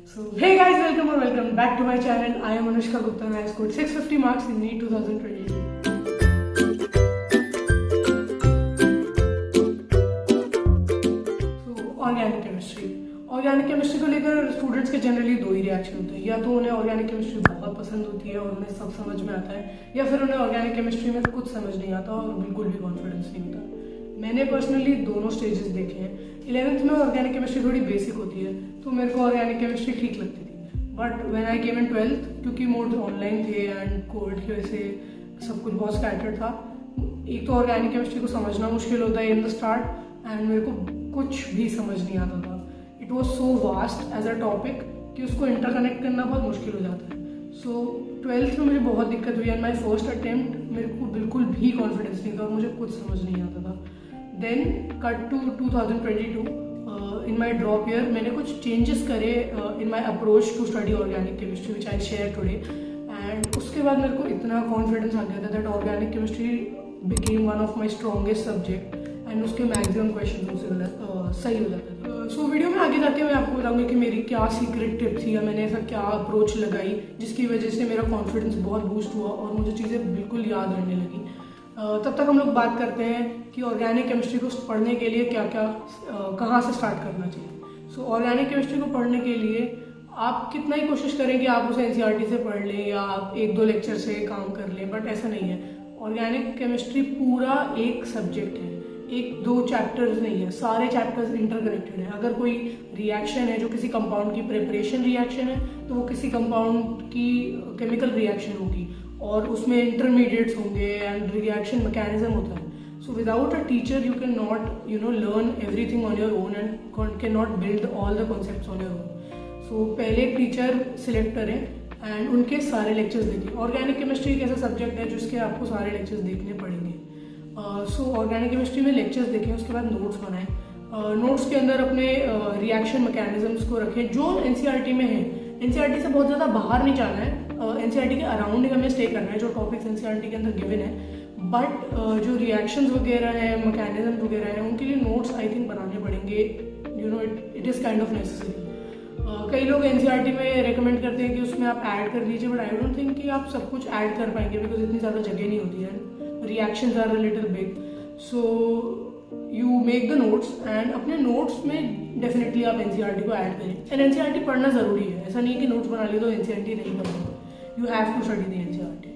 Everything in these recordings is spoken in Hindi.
So, hey guys, welcome back to my channel. I am Anushka Gupta and I scored 650 marks in NEET 2022. Organic chemistry को लेकर स्टूडेंट्स के जनरली दो ही रिएक्शन होते हैं, या तो उन्हें ऑर्गेनिक केमिस्ट्री बहुत पसंद होती है और उन्हें सब समझ में आता है, या फिर उन्हें ऑर्गेनिक केमिस्ट्री में कुछ समझ नहीं आता और बिल्कुल भी कॉन्फिडेंस नहीं होता। मैंने पर्सनली दोनों स्टेजेस देखे हैं। 11th में ऑर्गेनिक केमिस्ट्री थोड़ी बेसिक होती है तो मेरे को ऑर्गेनिक केमिस्ट्री ठीक लगती थी, but when I came in 12th, क्योंकि मोड्स ऑनलाइन थे एंड कोविड की वजह से सब कुछ बहुत स्कैटर्ड था, एक तो ऑर्गेनिक केमिस्ट्री को समझना मुश्किल होता है इन द स्टार्ट एंड मेरे को कुछ भी समझ नहीं आता था। It was so vast as a topic कि उसको इंटरकनेक्ट करना बहुत मुश्किल हो जाता है। सो 12th में मुझे बहुत दिक्कत हुई एंड माई फर्स्ट अटेम्प्ट मेरे को बिल्कुल भी कॉन्फिडेंस नहीं था और मुझे कुछ समझ नहीं आता था। Then cut to 2022, in my drop year मैंने कुछ चेंजेस करे in my approach to study organic chemistry which I share today, and उसके बाद मेरे को इतना कॉन्फिडेंस आ गया था that organic chemistry became one of my strongest subject and उसके मैक्सिमम क्वेश्चन मुझसे सही हो जाते थे। सो वीडियो में आगे जाके मैं आपको बताऊंगी कि मेरी क्या सीक्रेट टिप थी या मैंने ऐसा क्या अप्रोच लगाई जिसकी वजह से मेरा कॉन्फिडेंस बहुत बूस्ट हुआ और मुझे चीज़ें बिल्कुल याद रहने लगी। तब तक हम लोग बात करते हैं कि ऑर्गेनिक केमिस्ट्री को पढ़ने के लिए क्या क्या कहाँ से स्टार्ट करना चाहिए। सो ऑर्गेनिक केमिस्ट्री को पढ़ने के लिए आप कितना ही कोशिश करें कि आप उसे एनसीईआरटी से पढ़ लें या आप 1-2 लेक्चर से काम कर लें, बट ऐसा नहीं है। ऑर्गेनिक केमिस्ट्री पूरा एक सब्जेक्ट है, 1-2 चैप्टर्स नहीं है, सारे चैप्टर्स इंटरकनेक्टेड हैं। अगर कोई रिएक्शन है जो किसी कंपाउंड की प्रिपरेशन रिएक्शन है तो वो किसी कंपाउंड की केमिकल रिएक्शन होगी और उसमें इंटरमीडिएट्स होंगे एंड रिएक्शन मैकेनिज्म होता है। So without a teacher you can not learn everything on your own and can not build all the concepts on your own. So पहले एक टीचर सिलेक्ट करें एंड उनके सारे लेक्चर्स देखिए। ऑर्गेनिक केमिस्ट्री एक ऐसा सब्जेक्ट है जिसके आपको सारे लेक्चर्स देखने पड़ेंगे। सो ऑर्गेनिक केमिस्ट्री में लेक्चर्स देखें, उसके बाद नोट्स बनाएं। नोट्स के अंदर अपने रिएक्शन मैकेनिज्म्स को रखें जो एनसीईआरटी में है। एनसीईआरटी से बहुत ज़्यादा बाहर नहीं जाना है, एनसीईआरटी के अराउंड ही हमें स्टे करना है जो टॉपिक्स एनसीईआरटी के अंदर गिवन है, बट जो रिएक्शंस वगैरह हैं, मैकेनिज्म वगैरह हैं, उनके लिए नोट्स आई थिंक बनाने पड़ेंगे। It is kind of necessary. कई लोग एनसीईआरटी में रेकमेंड करते हैं कि उसमें आप ऐड कर दीजिए, बट आई डोंट थिंक कि आप सब कुछ ऐड कर पाएंगे बिकॉज इतनी ज़्यादा जगह नहीं होती है। Reactions are a little big, so you make the notes and अपने नोट्स में डेफिनेटली आप एनसीईआरटी को ऐड करें। एंड एनसीईआरटी पढ़ना ज़रूरी है, ऐसा नहीं है कि नोट्स बना लिए तो एनसीईआरटी नहीं पढ़ना, you have to study the NCERT.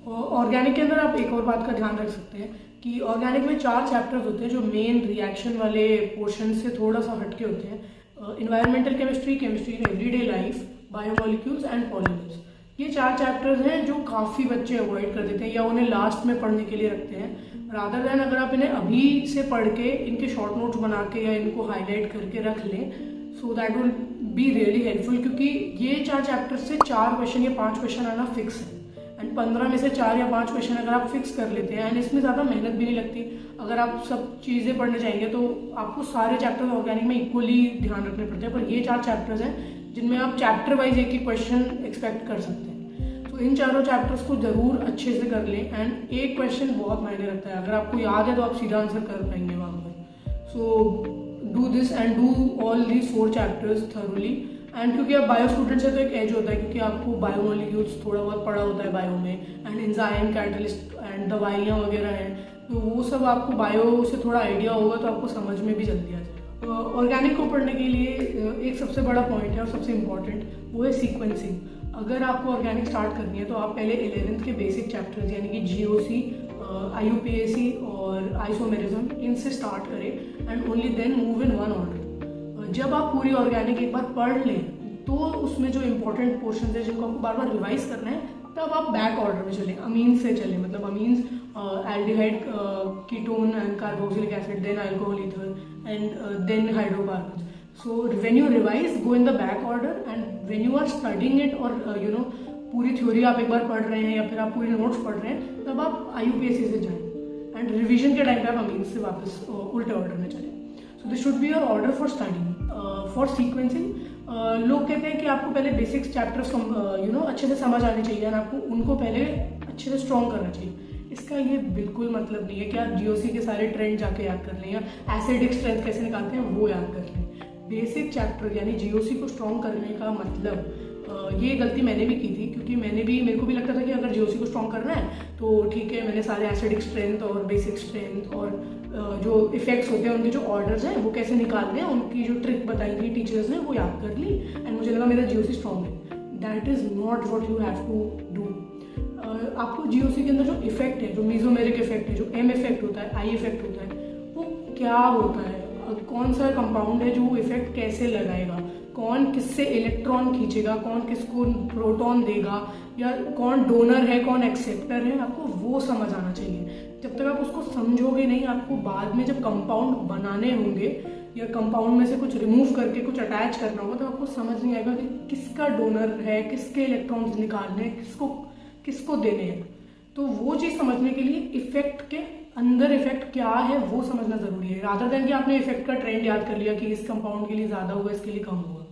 Organic के अंदर आप एक और बात का ध्यान रख सकते हैं कि ऑर्गेनिक में 4 चैप्टर्स होते हैं जो मेन रिएक्शन वाले पोर्शन से थोड़ा सा हटके होते हैं। Environmental chemistry, chemistry in everyday life, biomolecules and polymers. ये 4 चैप्टर्स हैं जो काफ़ी बच्चे अवॉइड कर देते हैं या उन्हें लास्ट में पढ़ने के लिए रखते हैं, रादर देन अगर आप इन्हें अभी से पढ़ के इनके शॉर्ट नोट्स बना के या इनको हाईलाइट करके रख लें, so that will be really helpful. क्योंकि ये 4 चैप्टर्स से 4 क्वेश्चन या 5 क्वेश्चन आना फिक्स है एंड 15 में से 4 या 5 क्वेश्चन अगर आप फिक्स कर लेते हैं एंड इसमें ज़्यादा मेहनत भी नहीं लगती। अगर आप सब चीज़ें पढ़ने जाएंगे तो आपको सारे चैप्टर्स ऑर्गेनिक में इक्वली ध्यान रखने पड़ते हैं, पर ये 4 चैप्टर्स हैं जिनमें आप चैप्टर वाइज एक ही क्वेश्चन एक्सपेक्ट कर सकते हैं। तो इन चारों चैप्टर्स को जरूर अच्छे से कर लें एंड एक क्वेश्चन बहुत मायने रखता है। अगर आपको याद है तो आप सीधा आंसर कर पाएंगे वहाँ पर। So do this and do all these 4 chapters thoroughly. And क्योंकि आप बायो स्टूडेंट्स है तो एक एज होता है क्योंकि आपको बायोमोलिक्यूल्स थोड़ा बहुत पढ़ा होता है बायो में, एंड एंजाइम, कैटलिस्ट एंड दवाइयाँ वगैरह हैं, तो वो सब आपको बायो से थोड़ा आइडिया होगा तो आपको समझ में भी जल्दी आ जाए। ऑर्गेनिक को पढ़ने के लिए एक सबसे बड़ा पॉइंट है और सबसे इम्पॉर्टेंट, वो है सीक्वेंसिंग। अगर आपको ऑर्गेनिक स्टार्ट करनी है तो आप पहले 11th के बेसिक चैप्टर्स यानी कि जीओसी, आईयूपीएसी और आइसोमेरिज्म, इनसे स्टार्ट करें and only then move in one order. जब आप पूरी ऑर्गेनिक एक बार पढ़ लें तो उसमें जो इंपॉर्टेंट पोर्शन है जिनको आपको बार बार रिवाइज करना है, तब आप बैक ऑर्डर में चलें, अमीन से चलें। मतलब amines, aldehyde, ketone and carboxylic acid, then alcohol ether and then hydrocarbons. So when you revise, go in the back order, and when you are studying it or पूरी थ्योरी आप एक बार पढ़ रहे हैं या फिर आप पूरी नोट्स पढ़ रहे हैं, तब आप IUPAC से जाएं एंड रिवीजन के टाइम पे आप अमीन्स से वापस उल्टे ऑर्डर में चलें। So this should be your order for studying. For sequencing, लोग कहते हैं कि आपको पहले बेसिक्स चैप्टर्स अच्छे से समझ आने चाहिए और आपको उनको पहले अच्छे से स्ट्रॉन्ग करना चाहिए। इसका ये बिल्कुल मतलब नहीं है कि आप जीओसी के सारे ट्रेंड जाके याद कर लें या एसिडिक स्ट्रेंथ कैसे निकालते हैं वो याद कर लें। बेसिक चैप्टर यानी जीओसी को स्ट्रॉन्ग करने का मतलब, ये गलती मैंने भी की थी, क्योंकि मेरे को भी लगता था कि अगर जीओसी को स्ट्रॉन्ग करना है तो ठीक है, मैंने सारे एसिडिक स्ट्रेंथ और बेसिक स्ट्रेंथ और जो इफेक्ट्स होते हैं उनके जो ऑर्डर्स हैं वो कैसे निकालने हैं, उनकी जो ट्रिक बताई थी टीचर्स ने वो याद कर ली एंड मुझे लगा मेरा जीओसी स्ट्रॉन्ग है। That is not what you have to do. आपको जीओसी के अंदर जो इफेक्ट है, जो मीजोमेरिक इफेक्ट है, जो एम इफेक्ट होता है, आई इफेक्ट होता है, वो क्या होता है, कौन सा कंपाउंड है जो वो इफेक्ट कैसे लगाएगा, कौन किससे इलेक्ट्रॉन खींचेगा, कौन किसको प्रोटॉन देगा, या कौन डोनर है कौन एक्सेप्टर है, आपको वो समझ आना चाहिए। जब तक आप उसको समझोगे नहीं, आपको बाद में जब कंपाउंड बनाने होंगे या कंपाउंड में से कुछ रिमूव करके कुछ अटैच करना होगा तो आपको समझ नहीं आएगा कि किसका डोनर है, किसके इलेक्ट्रॉन्स निकालने हैं, किसको देने हैं। तो वो चीज़ समझने के लिए इफेक्ट के अंदर इफेक्ट क्या है वो समझना जरूरी है, रादर देन कि आपने इफेक्ट का ट्रेंड याद कर लिया कि इस कंपाउंड के लिए ज़्यादा होगा, इसके लिए कम होगा।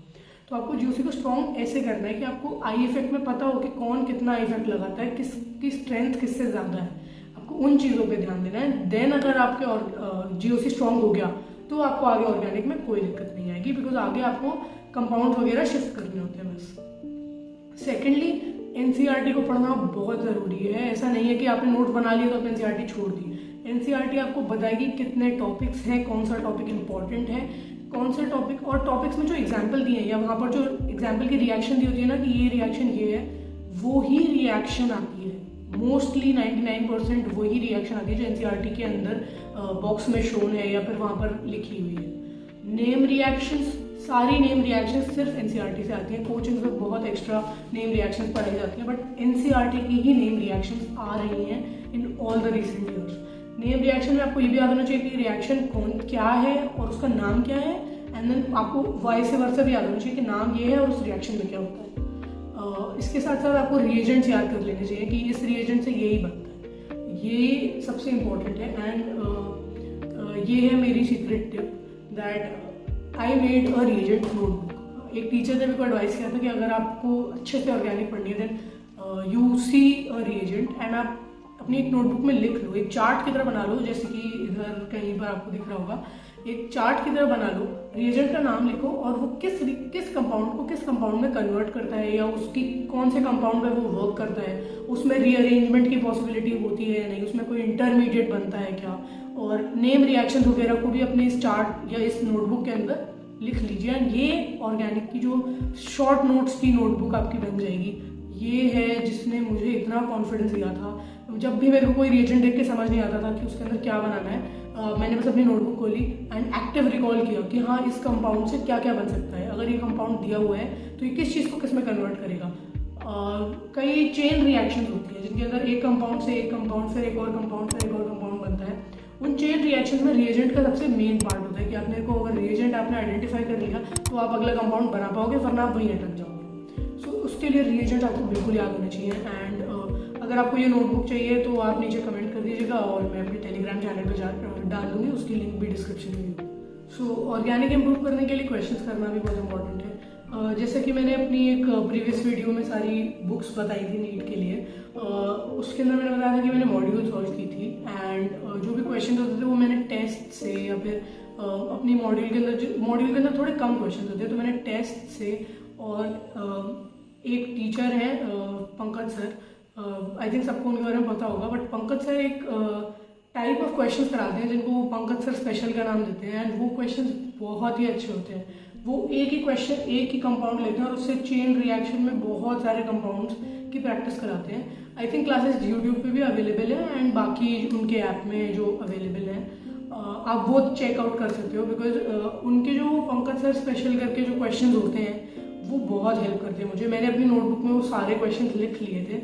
तो आपको जीओसी को स्ट्रॉन्ग ऐसे करना है कि आपको आई इफेक्ट में पता हो कि कौन कितना इफेक्ट लगाता है, किसकी स्ट्रेंथ किससे ज़्यादा है, आपको उन चीज़ों पे ध्यान देना है। देन अगर आपके और जीओसी स्ट्रॉन्ग हो गया तो आपको आगे ऑर्गेनिक में कोई दिक्कत नहीं आएगी, बिकॉज आगे आपको कंपाउंड वगैरह शिफ्ट करने होते हैं बस। सेकेंडली, एनसीईआरटी को पढ़ना बहुत ज़रूरी है। ऐसा नहीं है कि आपने नोट बना लिया तो आपने एनसीईआरटी छोड़ दी। एनसीईआरटी आपको बताएगी कितने टॉपिक्स हैं, कौन सा टॉपिक इंपॉर्टेंट है, कौन से टॉपिक, और टॉपिक्स में जो एग्जाम्पल दिए हैं या वहाँ पर जो एग्जाम्पल की रिएक्शन दी होती है ना कि ये रिएक्शन ये है, वो ही रिएक्शन आती है। मोस्टली 99% वही रिएक्शन आती है जो एनसीईआरटी के अंदर बॉक्स में शोन है या फिर वहाँ पर लिखी हुई है। नेम रिएक्शंस, सारी नेम रिएक्शंस सिर्फ एनसीईआरटी से आती हैं। कोचिंग में बहुत एक्स्ट्रा नेम रिएक्शंस पढ़ाई जाती हैं, बट एनसीईआरटी की ही नेम रिएक्शंस आ रही हैं in all the recent years. Name reaction में आपको ये भी याद होना चाहिए कि रिएक्शन कौन क्या है और उसका नाम क्या है, एंड देन आपको वाइस वर्सा भी याद होना चाहिए कि नाम ये है और उस रिएक्शन में क्या होता है। इसके साथ साथ आपको रिएजेंट्स याद कर लेने चाहिए कि इस रिएजेंट से यही बनता है, ये सबसे इम्पोर्टेंट है। एंड ये है मेरी secret tip that I made a reagent notebook. एक टीचर ने मेरे को एडवाइस किया था कि अगर आपको अच्छे से ऑर्गेनिक पढ़नी है then you see a reagent and आप अपनी एक नोटबुक में लिख लो, एक चार्ट की तरह बना लो, जैसे कि इधर कहीं पर आपको दिख रहा होगा, एक चार्ट की तरह बना लो, रिएजेंट का नाम लिखो और वो किस कंपाउंड को किस कंपाउंड में कन्वर्ट करता है या उसकी कौन से कंपाउंड में वो वर्क करता है, उसमें रीअरेंजमेंट की पॉसिबिलिटी होती है या नहीं, उसमें कोई इंटरमीडिएट बनता है क्या, और नेम रिएक्शन वगैरह को भी अपने इस चार्ट या इस नोटबुक के अंदर लिख लीजिए। एंड ये ऑर्गेनिक की जो शॉर्ट नोट्स की नोटबुक आपकी बन जाएगी। ये है जिसने मुझे इतना कॉन्फिडेंस दिया था। जब भी मेरे को कोई रिएजेंट देख के समझ नहीं आता था कि उसके अंदर क्या बनाना है, मैंने बस अपनी नोटबुक खोली एंड एक्टिव रिकॉल किया कि हाँ इस कंपाउंड से क्या क्या बन सकता है, अगर ये कंपाउंड दिया हुआ है तो ये किस चीज़ को किस में कन्वर्ट करेगा। कई चेन रिएक्शन होती है जिनके अंदर एक कंपाउंड से एक कंपाउंड फिर एक और कंपाउंड फिर एक और कंपाउंड बनता है। उन चेन रिएक्शन में रिएजेंट का सबसे मेन पार्ट होता है कि आपने को अगर रिएजेंट आपने आइडेंटिफाई कर लिया तो आप अगला कंपाउंड बना पाओगे, वरना आप वहीं अटक जाओगे। सो उसके लिए रिएजेंट आपको बिल्कुल याद होना चाहिए। एंड अगर आपको ये नोटबुक चाहिए तो आप नीचे कमेंट कर दीजिएगा और मैं अपने टेलीग्राम चैनल पर डाल दूंगी, उसकी लिंक भी डिस्क्रिप्शन में होगी। सो ऑर्गेनिक इम्प्रूव करने के लिए क्वेश्चंस करना भी बहुत इंपॉर्टेंट है। जैसे कि मैंने अपनी एक प्रीवियस वीडियो में सारी बुक्स बताई थी नीट के लिए, उसके अंदर मैंने बताया था कि मैंने मॉड्यूल सॉल्व की थी एंड जो भी क्वेश्चन होते थे वो मैंने टेस्ट से या फिर अपनी मॉड्यूल के अंदर थोड़े कम क्वेश्चन होते तो मैंने टेस्ट से, और एक टीचर है पंकज सर, आई थिंक सबको उनके बारे में पता होगा, बट पंकज सर एक टाइप ऑफ क्वेश्चंस कराते हैं जिनको पंकज सर स्पेशल का नाम देते हैं एंड वो क्वेश्चंस बहुत ही अच्छे होते हैं। वो एक ही क्वेश्चन एक ही कंपाउंड लेते हैं और उससे चेन रिएक्शन में बहुत सारे कंपाउंड्स की प्रैक्टिस कराते हैं। आई थिंक क्लासेस यूट्यूब पे भी अवेलेबल है एंड बाकी उनके ऐप में जो अवेलेबल है आप वो चेकआउट कर सकते हो, बिकॉज उनके जो पंकज सर स्पेशल करके जो क्वेश्चन होते हैं वो बहुत हेल्प करते हैं मुझे। मैंने अपनी नोटबुक में वो सारे क्वेश्चन लिख लिए थे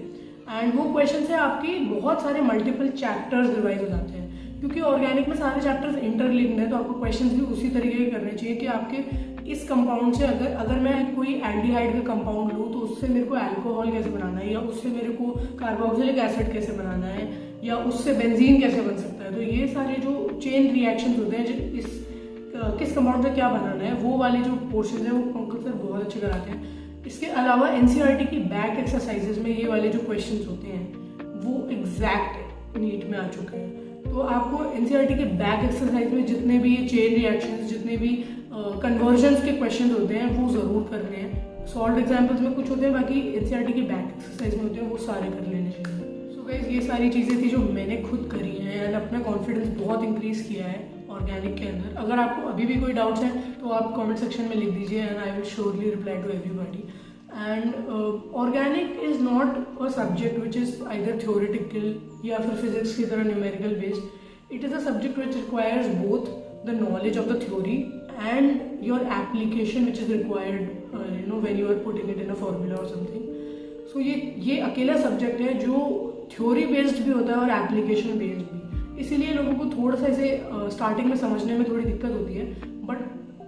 एंड वो क्वेश्चन से आपके बहुत सारे मल्टीपल चैप्टर्स रिवाइज हो जाते हैं, क्योंकि ऑर्गेनिक में सारे चैप्टर्स इंटरलिंक्ड हैं। तो आपको क्वेश्चंस भी उसी तरीके के करने चाहिए कि आपके इस कंपाउंड से अगर मैं कोई एल्डिहाइड का कंपाउंड लूँ तो उससे मेरे को अल्कोहल कैसे बनाना है, या उससे मेरे को कार्बोक्सिलिक एसिड कैसे बनाना है, या उससे बेंजीन कैसे बन सकता है। तो ये सारे जो चेन रिएक्शंस होते हैं इस किस कंपाउंड से क्या बनाना है, वो वाले जो पोर्शन है वो पंकज सर बहुत अच्छे कराते हैं। इसके अलावा एनसीईआरटी की बैक एक्सरसाइजेज में ये वाले जो क्वेश्चंस होते हैं वो एग्जैक्ट नीट में आ चुके हैं। तो आपको एनसीईआरटी के बैक एक्सरसाइज में जितने भी ये चेन रिएक्शंस, जितने भी कन्वर्जन्स के क्वेश्चन होते हैं वो ज़रूर करने हैं। सॉल्व एग्जाम्पल्स में कुछ होते हैं, बाकी एनसीईआरटी की बैक एक्सरसाइज में होते हैं, वो सारे कर लेने चाहिए। सो गाइस, ये सारी चीज़ें थी जो मैंने खुद करी हैं एंड अपना कॉन्फिडेंस बहुत इंक्रीज़ किया है ऑर्गेनिक के अंदर। अगर आपको अभी भी कोई डाउट्स हैं तो आप कमेंट सेक्शन में लिख दीजिए and I will surely reply to everybody. And organic is not a subject which is either theoretical या फिर फिजिक्स की तरह numerical based. It is a subject which requires both the knowledge of the theory and your application which is required when you are putting it in a formula or something. So ये अकेला सब्जेक्ट है जो थ्योरी बेस्ड भी होता है और एप्लीकेशन बेस्ड भी, इसीलिए लोगों को थोड़ा सा इसे स्टार्टिंग में समझने में थोड़ी दिक्कत होती है। But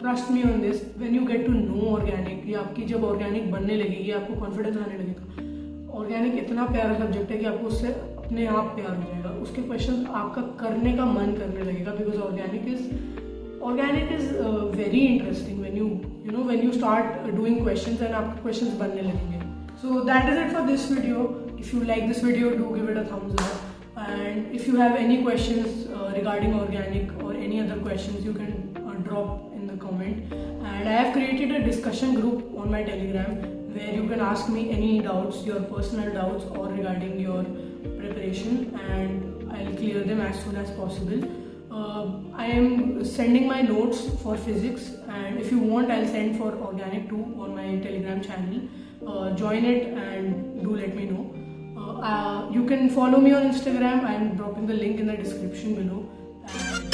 trust me on this, when you get to know organic, या आपकी जब ऑर्गेनिक बनने लगेगी, आपको कॉन्फिडेंस आने लगेगा। ऑर्गेनिक इतना प्यारा सब्जेक्ट है कि आपको उससे अपने आप प्यार हो जाएगा, उसके क्वेश्चन आपका करने का मन करने लगेगा, because organic is very interesting when you start doing questions and आपके questions बनने लगेंगे। So that is it for this video. If you like this video, do give it a thumbs up. And if you have any questions regarding organic or any other questions, you can drop in the comment. And I have created a discussion group on my Telegram where you can ask me any doubts, your personal doubts or regarding your preparation, and I'll clear them as soon as possible. I am sending my notes for physics, and if you want, I'll send for organic too on my Telegram channel. Join it and do let me know. You can follow me on Instagram. I am dropping the link in the description below. And